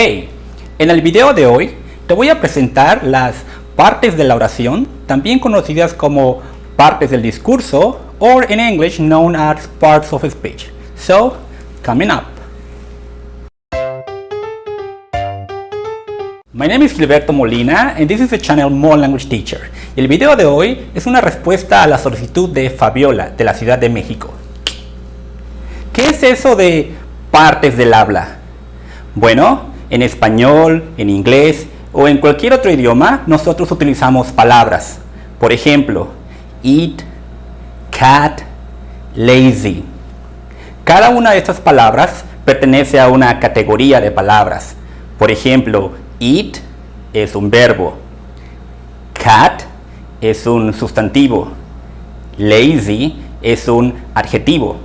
Hey, en el video de hoy te voy a presentar las partes de la oración, también conocidas como partes del discurso, or in English known as parts of speech. So, coming up. My name is Gilberto Molina and this is the channel More Language Teacher. El video de hoy es una respuesta a la solicitud de Fabiola de la Ciudad de México. ¿Qué es eso de partes del habla? Bueno, en español, en inglés o en cualquier otro idioma nosotros utilizamos palabras. Por ejemplo, eat, cat, lazy. Cada una de estas palabras pertenece a una categoría de palabras. Por ejemplo, eat es un verbo, cat es un sustantivo, lazy es un adjetivo.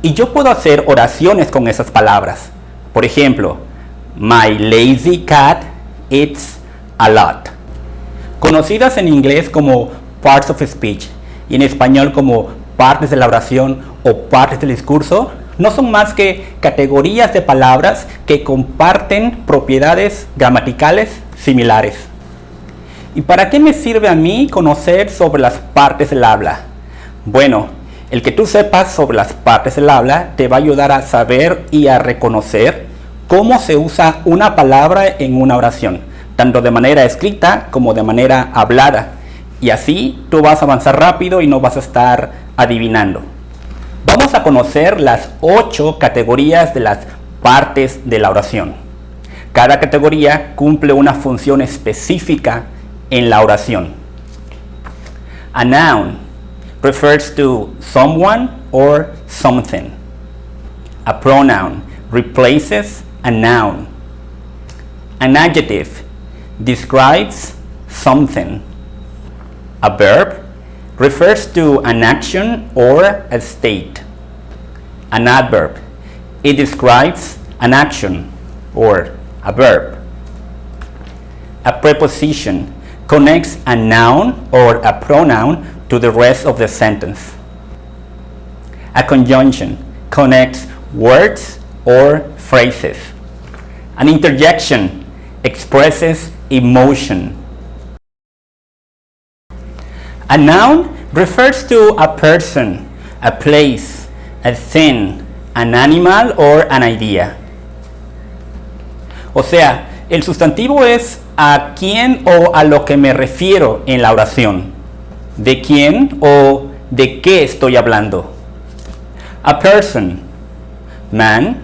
Y yo puedo hacer oraciones con esas palabras. Por ejemplo, my lazy cat eats a lot. Conocidas en inglés como parts of speech y en español como partes de la oración o partes del discurso, no son más que categorías de palabras que comparten propiedades gramaticales similares. ¿Y para qué me sirve a mí conocer sobre las partes del habla? Bueno, el que tú sepas sobre las partes del habla te va a ayudar a saber y a reconocer cómo se usa una palabra en una oración, tanto de manera escrita como de manera hablada. Y así tú vas a avanzar rápido y no vas a estar adivinando. Vamos a conocer las 8 categorías de las partes de la oración. Cada categoría cumple una función específica en la oración. A noun refers to someone or something. A pronoun replaces a noun. An adjective describes something. A verb refers to an action or a state. An adverb, it describes an action or a verb. A preposition connects a noun or a pronoun to the rest of the sentence. A conjunction connects words or phrases. An interjection expresses emotion. A noun refers to a person, a place, a thing, an animal, or an idea. O sea, el sustantivo es a quién o a lo que me refiero en la oración. ¿De quién o de qué estoy hablando? A person, man,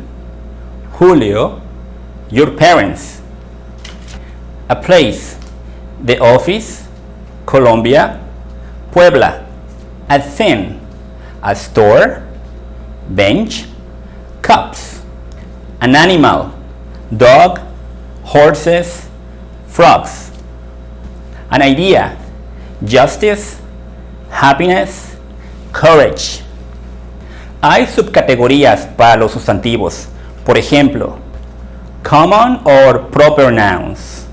Julio, your parents. A place, the office, Colombia, Puebla. A thing, a store, bench, cups. An animal, dog, horses, frogs. An idea, justice, happiness, courage. Hay subcategorías para los sustantivos. Por ejemplo, common or proper nouns.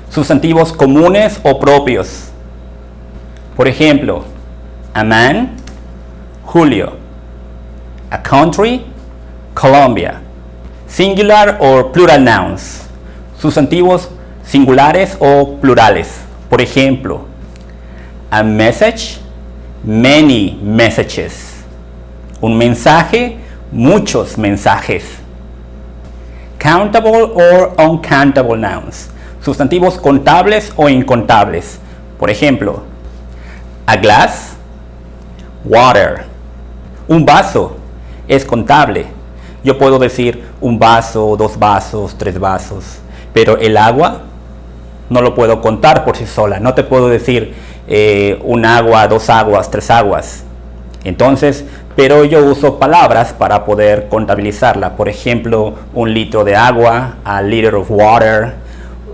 Sustantivos comunes o propios. Por ejemplo, a man, Julio. A country, Colombia. Singular or plural nouns. Sustantivos singulares o plurales. Por ejemplo, a message, many messages. Un mensaje, muchos mensajes. Countable or uncountable nouns. Sustantivos contables o incontables. Por ejemplo, a glass, water. Un vaso es contable. Yo puedo decir un vaso, 2 vasos, 3 vasos. Pero el agua no lo puedo contar por sí sola. No te puedo decir un agua, 2 aguas, 3 aguas. Entonces, pero yo uso palabras para poder contabilizarla. Por ejemplo, un litro de agua, a liter of water.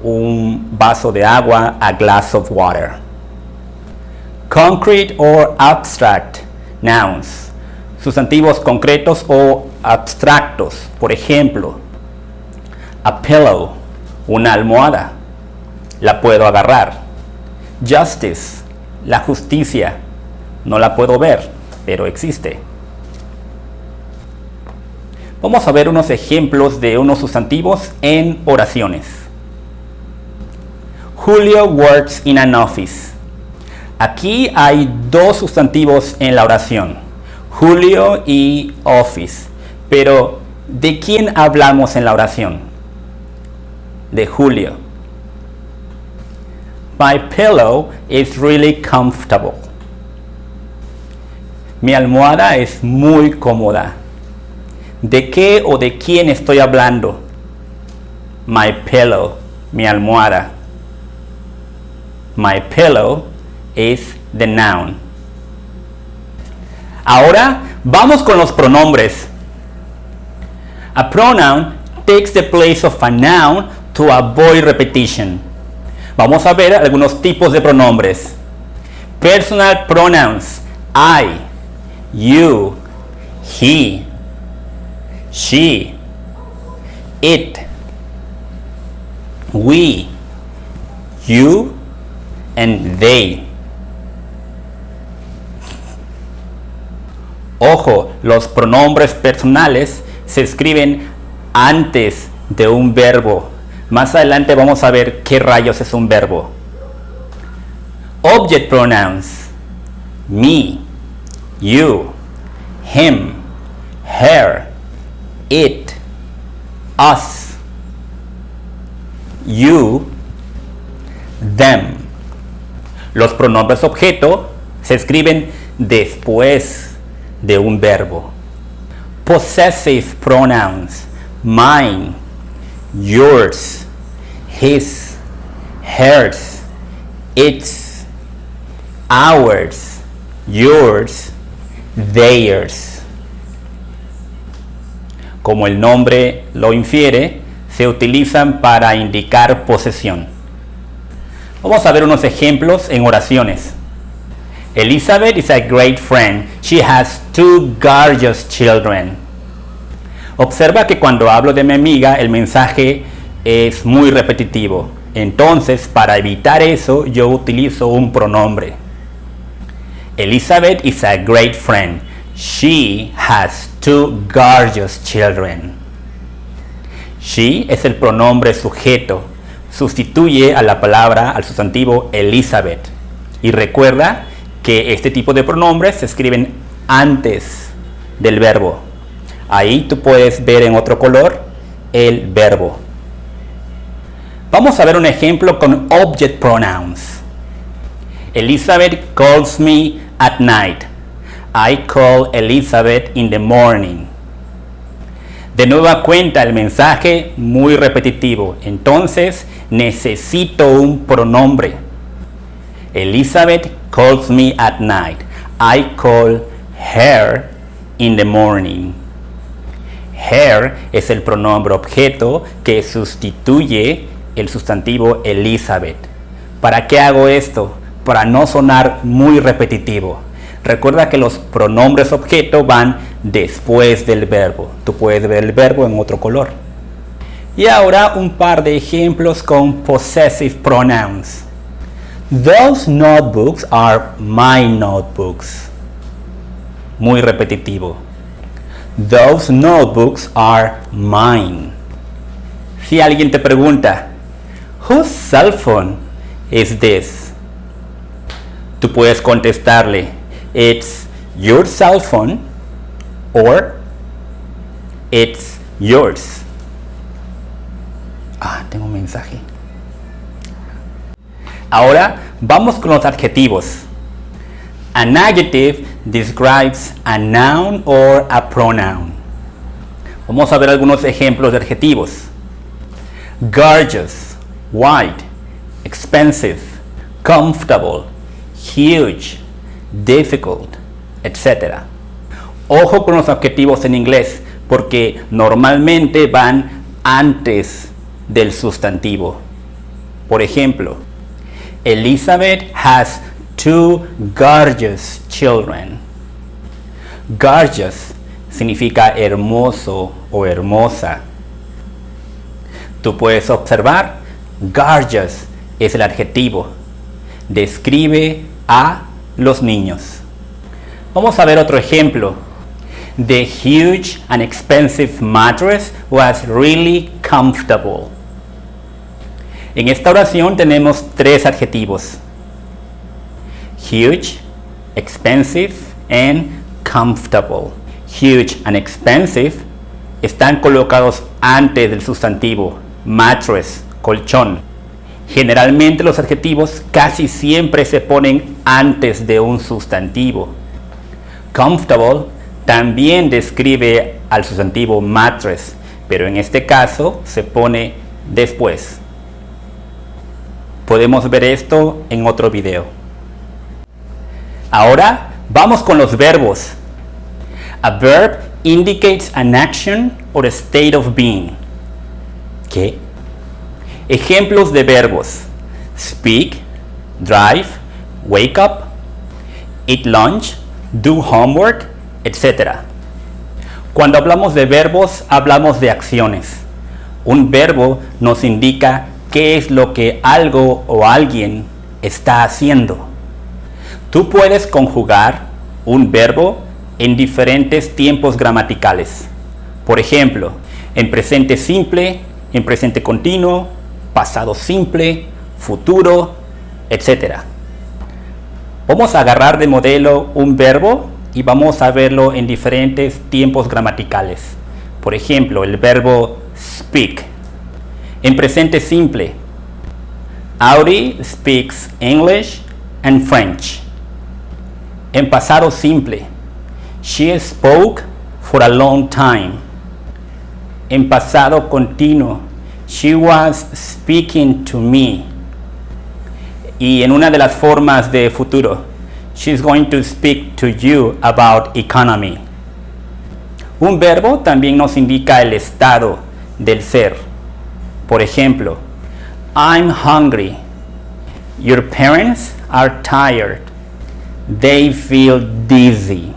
Un vaso de agua, a glass of water. Concrete or abstract nouns. Sustantivos concretos o abstractos. Por ejemplo, a pillow, una almohada. La puedo agarrar. Justice, la justicia. No la puedo ver, pero existe. Vamos a ver unos ejemplos de unos sustantivos en oraciones. Julio works in an office. Aquí hay dos sustantivos en la oración, Julio y office. Pero, ¿de quién hablamos en la oración? De Julio. My pillow is really comfortable. Mi almohada es muy cómoda. ¿De qué o de quién estoy hablando? My pillow, mi almohada. My pillow is the noun. Ahora vamos con los pronombres. A pronoun takes the place of a noun to avoid repetition. Vamos a ver algunos tipos de pronombres. Personal pronouns. I, you, he, she, it, we, you, and they. Ojo, los pronombres personales se escriben antes de un verbo. Más adelante vamos a ver qué rayos es un verbo. Object pronouns. Me, you, him, her, it, us, you, them. Los pronombres objeto se escriben después de un verbo. Possessive pronouns. Mine, yours, his, hers, its, ours, yours, theirs. Como el nombre lo infiere, se utilizan para indicar posesión. Vamos a ver unos ejemplos en oraciones. Elizabeth is a great friend. She has 2 gorgeous children. Observa que cuando hablo de mi amiga, el mensaje es muy repetitivo. Entonces, para evitar eso, yo utilizo un pronombre. Elizabeth is a great friend. She has 2 gorgeous children. She es el pronombre sujeto. Sustituye a la palabra, al sustantivo Elizabeth. Y recuerda que este tipo de pronombres se escriben antes del verbo. Ahí tú puedes ver en otro color el verbo. Vamos a ver un ejemplo con object pronouns. Elizabeth calls me at night. I call Elizabeth in the morning. De nueva cuenta, el mensaje muy repetitivo. Entonces necesito un pronombre. Elizabeth calls me at night. I call her in the morning. Her es el pronombre objeto que sustituye el sustantivo Elizabeth. ¿Para qué hago esto? Para no sonar muy repetitivo. Recuerda que los pronombres objeto van después del verbo. Tú puedes ver el verbo en otro color. Y ahora un par de ejemplos con possessive pronouns. Those notebooks are my notebooks. Muy repetitivo. Those notebooks are mine. Si alguien te pregunta, whose cell phone is this? Tú puedes contestarle, it's your cell phone or it's yours. Tengo un mensaje. Ahora vamos con los adjetivos. An adjective describes a noun or a pronoun. Vamos a ver algunos ejemplos de adjetivos. Gorgeous, white, expensive, comfortable, huge, difficult, etc. Ojo con los adjetivos en inglés, porque normalmente van antes del sustantivo. Por ejemplo, Elizabeth has 2 gorgeous children. Gorgeous significa hermoso o hermosa. Tú puedes observar, gorgeous es el adjetivo. Describe a los niños. Vamos a ver otro ejemplo. The huge and expensive mattress was really comfortable. En esta oración tenemos tres adjetivos: huge, expensive, and comfortable. Huge and expensive están colocados antes del sustantivo mattress, colchón. Generalmente los adjetivos casi siempre se ponen antes de un sustantivo. Comfortable también describe al sustantivo mattress, pero en este caso se pone después. Podemos ver esto en otro video. Ahora vamos con los verbos. A verb indicates an action or a state of being. ¿Qué? Ejemplos de verbos: speak, drive, wake up, eat lunch, do homework, etc. Cuando hablamos de verbos, hablamos de acciones. Un verbo nos indica qué es lo que algo o alguien está haciendo. Tú puedes conjugar un verbo en diferentes tiempos gramaticales. Por ejemplo, en presente simple, en presente continuo, pasado simple, futuro, etc. Vamos a agarrar de modelo un verbo y vamos a verlo en diferentes tiempos gramaticales. Por ejemplo, el verbo speak. En presente simple, Audrey speaks English and French. En pasado simple, she spoke for a long time. En pasado continuo, she was speaking to me. Y en una de las formas de futuro, she's going to speak to you about economy. Un verbo también nos indica el estado del ser. Por ejemplo, I'm hungry. Your parents are tired. They feel dizzy.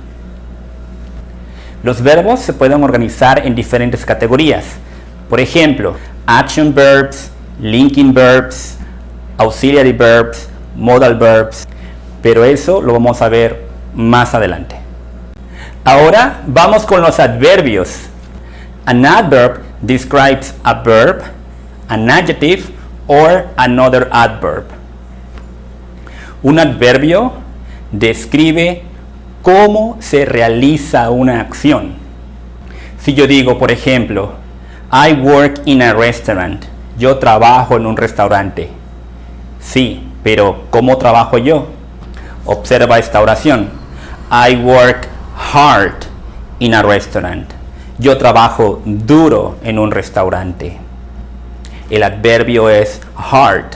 Los verbos se pueden organizar en diferentes categorías. Por ejemplo, action verbs, linking verbs, auxiliary verbs, modal verbs. Pero eso lo vamos a ver más adelante. Ahora vamos con los adverbios. An adverb describes a verb, an adjective, or another adverb. Un adverbio describe cómo se realiza una acción. Si yo digo, por ejemplo, I work in a restaurant. Yo trabajo en un restaurante. Sí, pero ¿cómo trabajo yo? Observa esta oración. I work hard in a restaurant. Yo trabajo duro en un restaurante. El adverbio es hard.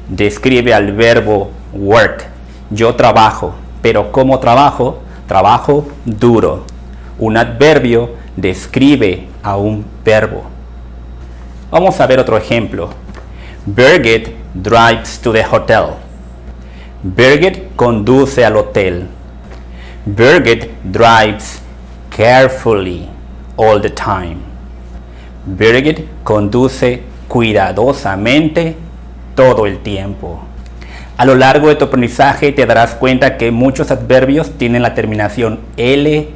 Describe al verbo work. Yo trabajo, pero ¿cómo trabajo? Trabajo duro. Un adverbio describe a un verbo. Vamos a ver otro ejemplo. Birgit drives to the hotel. Birgit conduce al hotel. Birgit drives carefully all the time. Birgit conduce cuidadosamente todo el tiempo. A lo largo de tu aprendizaje te darás cuenta que muchos adverbios tienen la terminación ly.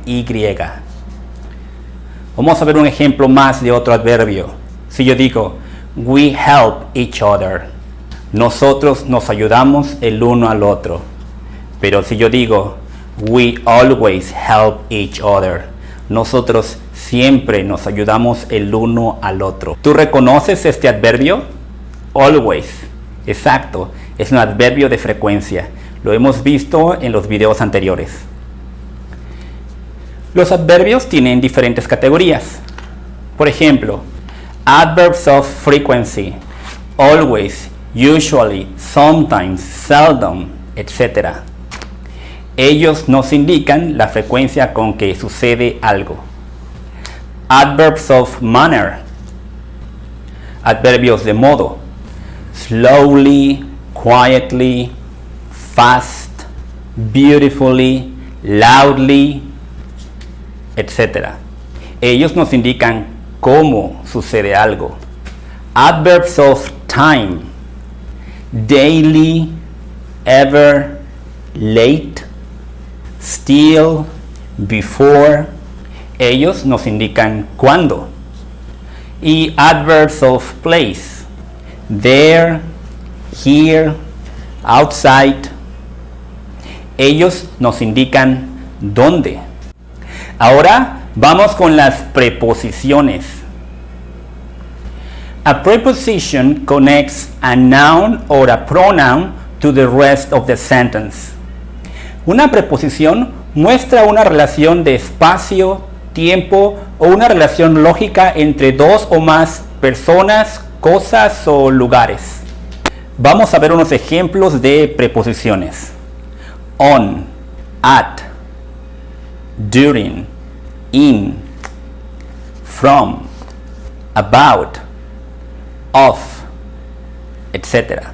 Vamos a ver un ejemplo más de otro adverbio. Si yo digo, we help each other. Nosotros nos ayudamos el uno al otro. Pero si yo digo, we always help each other. Nosotros siempre nos ayudamos el uno al otro. ¿Tú reconoces este adverbio? Always. Exacto. Es un adverbio de frecuencia. Lo hemos visto en los videos anteriores. Los adverbios tienen diferentes categorías. Por ejemplo, adverbs of frequency. Always, usually, sometimes, seldom, etc. Ellos nos indican la frecuencia con que sucede algo. Adverbs of manner. Adverbios de modo. Slowly, quietly, fast, beautifully, loudly, etc. Ellos nos indican cómo sucede algo. Adverbs of time. Daily, ever, late, still, before, Ellos nos indican cuándo. Y adverbs of place. There, here, outside. Ellos nos indican dónde. Ahora vamos con las preposiciones. A preposition connects a noun or a pronoun to the rest of the sentence. Una preposición muestra una relación de espacio, tiempo o una relación lógica entre dos o más personas, cosas o lugares. Vamos a ver unos ejemplos de preposiciones. On, at, during, in, from, about, of, etc.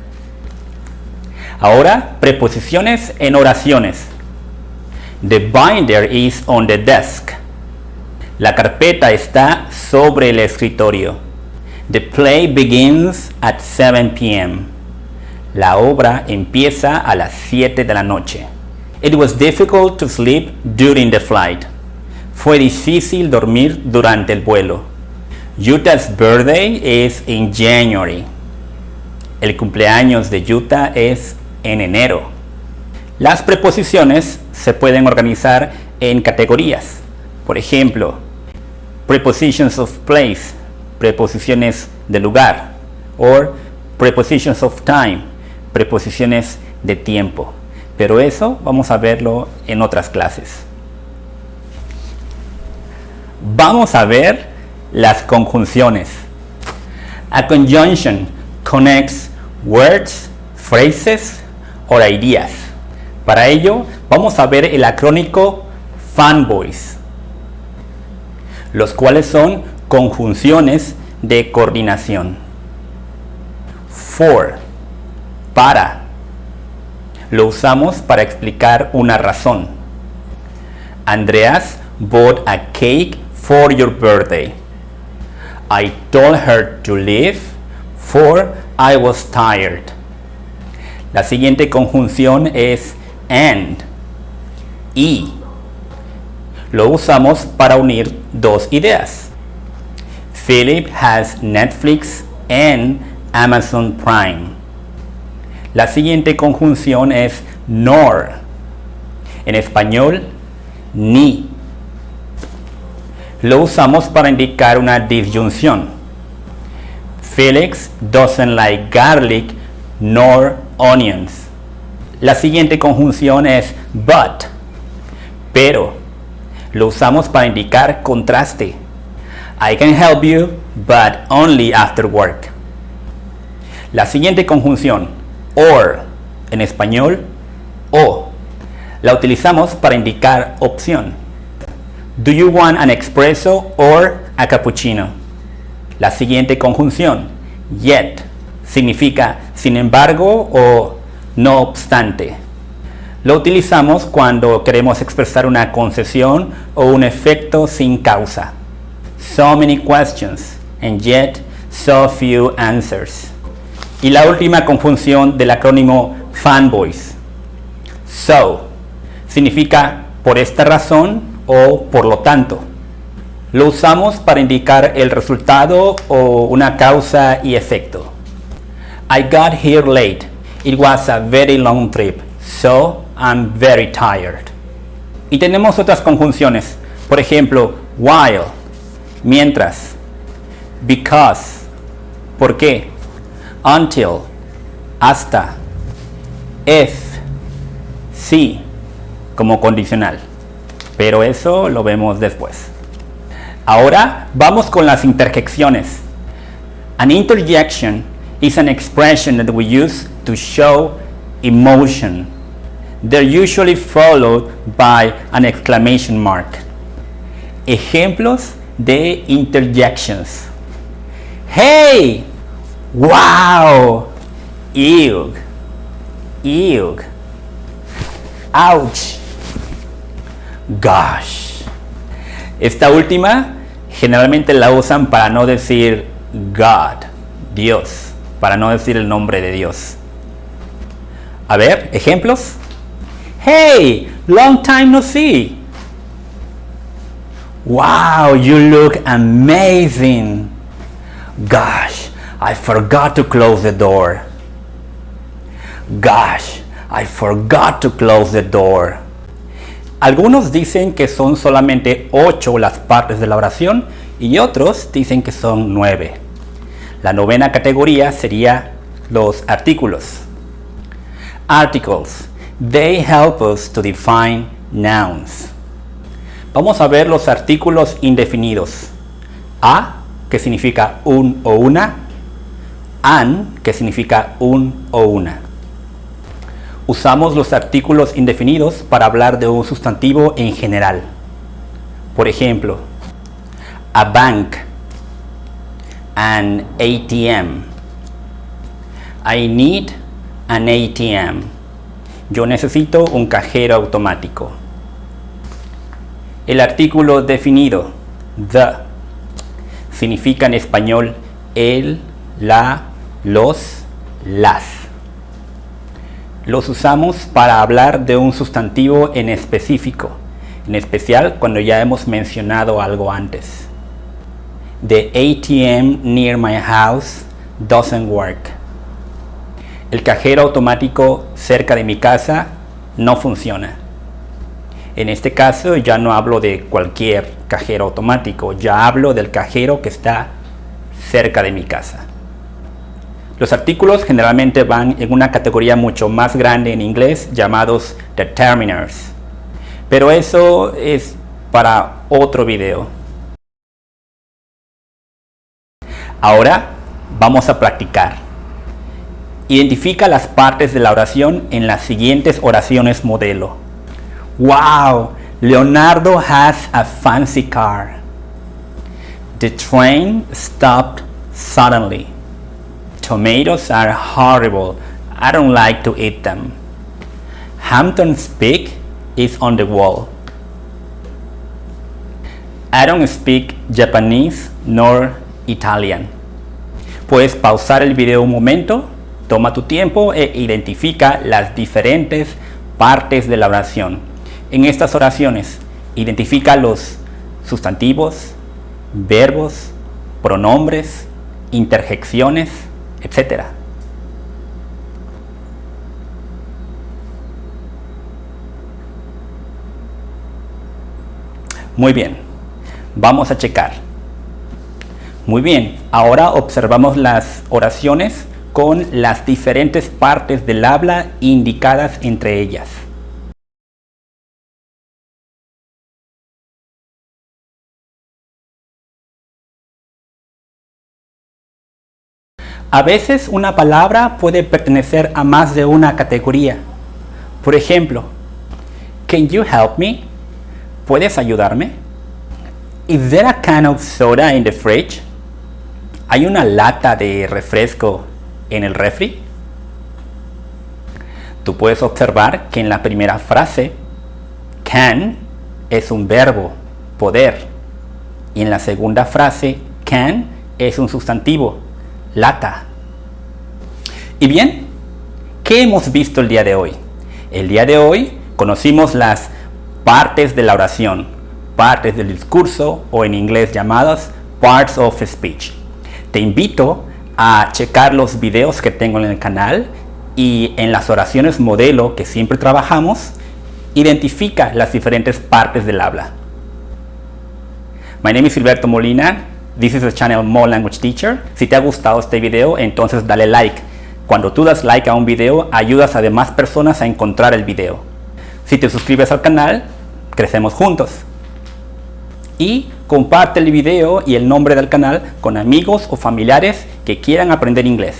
Ahora, preposiciones en oraciones. The binder is on the desk. La carpeta está sobre el escritorio. The play begins at 7 p.m. La obra empieza a las 7 de la noche. It was difficult to sleep during the flight. Fue difícil dormir durante el vuelo. Utah's birthday is in January. El cumpleaños de Utah es en enero. Las preposiciones se pueden organizar en categorías. Por ejemplo, prepositions of place, preposiciones de lugar, or prepositions of time, preposiciones de tiempo. Pero eso vamos a verlo en otras clases. Vamos a ver las conjunciones. A conjunction connects words, phrases or ideas. Para ello vamos a ver el acrónico FANBOYS, los cuales son conjunciones de coordinación. For, para. Lo usamos para explicar una razón. Andreas bought a cake for your birthday. I told her to leave, for I was tired. La siguiente conjunción es and, y. Lo usamos para unir dos ideas. Philip has Netflix and Amazon Prime. La siguiente conjunción es nor. En español, ni. Lo usamos para indicar una disyunción. Felix doesn't like garlic nor onions. La siguiente conjunción es but, pero. Lo usamos para indicar contraste. I can help you, but only after work. La siguiente conjunción, or, en español, o. La utilizamos para indicar opción. Do you want an espresso or a cappuccino? La siguiente conjunción, yet, significa sin embargo o no obstante. Lo utilizamos cuando queremos expresar una concesión o un efecto sin causa. So many questions and yet so few answers. Y la última conjunción del acrónimo FANBOYS. So significa por esta razón o por lo tanto. Lo usamos para indicar el resultado o una causa y efecto. I got here late. It was a very long trip, so I'm very tired. Y tenemos otras conjunciones. Por ejemplo, while, mientras, because, por qué, until, hasta, if, sí, como condicional. Pero eso lo vemos después. Ahora vamos con las interjecciones. An interjection is an expression that we use to show emotion. They're usually followed by an exclamation mark. Ejemplos de interjections. Hey! Wow! Ew! Ew! Ouch! Gosh! Esta última generalmente la usan para no decir God, Dios, para no decir el nombre de Dios. A ver, ejemplos. Hey, long time no see. Wow, you look amazing. Gosh, I forgot to close the door. Gosh, I forgot to close the door. Algunos dicen que son solamente 8 las partes de la oración y otros dicen que son 9. La novena categoría sería los artículos. Articles. They help us to define nouns. Vamos a ver los artículos indefinidos. A, que significa un o una. An, que significa un o una. Usamos los artículos indefinidos para hablar de un sustantivo en general. Por ejemplo, a bank, an ATM. I need an ATM. Yo necesito un cajero automático. El artículo definido, the, significa en español el, la, los, las. Los usamos para hablar de un sustantivo en específico, en especial cuando ya hemos mencionado algo antes. The ATM near my house doesn't work. El cajero automático cerca de mi casa no funciona. En este caso ya no hablo de cualquier cajero automático, ya hablo del cajero que está cerca de mi casa. Los artículos generalmente van en una categoría mucho más grande en inglés llamados determiners. Pero eso es para otro video. Ahora vamos a practicar. Identifica las partes de la oración en las siguientes oraciones modelo. Wow, Leonardo has a fancy car. The train stopped suddenly. Tomatoes are horrible. I don't like to eat them. Hampton's pig is on the wall. I don't speak Japanese nor Italian. Puedes pausar el video un momento, toma tu tiempo e identifica las diferentes partes de la oración. En estas oraciones, identifica los sustantivos, verbos, pronombres, interjecciones, etc. Muy bien, vamos a checar. Muy bien, ahora observamos las oraciones con las diferentes partes del habla indicadas entre ellas. A veces una palabra puede pertenecer a más de una categoría. Por ejemplo, can you help me? ¿Puedes ayudarme? Is there a can of soda in the fridge? ¿Hay una lata de refresco en el refri? Tú puedes observar que en la primera frase, can es un verbo, poder. Y en la segunda frase, can es un sustantivo, lata. Y bien, ¿qué hemos visto el día de hoy? El día de hoy conocimos las partes de la oración, partes del discurso o en inglés llamadas parts of speech. Te invito a checar los videos que tengo en el canal y en las oraciones modelo que siempre trabajamos, identifica las diferentes partes del habla. My name is Gilberto Molina. This is the channel More Language Teacher. Si te ha gustado este video, entonces dale like. Cuando tú das like a un video, ayudas a demás personas a encontrar el video. Si te suscribes al canal, crecemos juntos. Y comparte el video y el nombre del canal con amigos o familiares que quieran aprender inglés.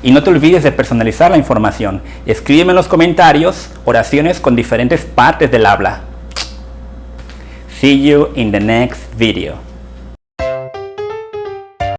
Y no te olvides de personalizar la información. Escríbeme en los comentarios oraciones con diferentes partes del habla. See you in the next video.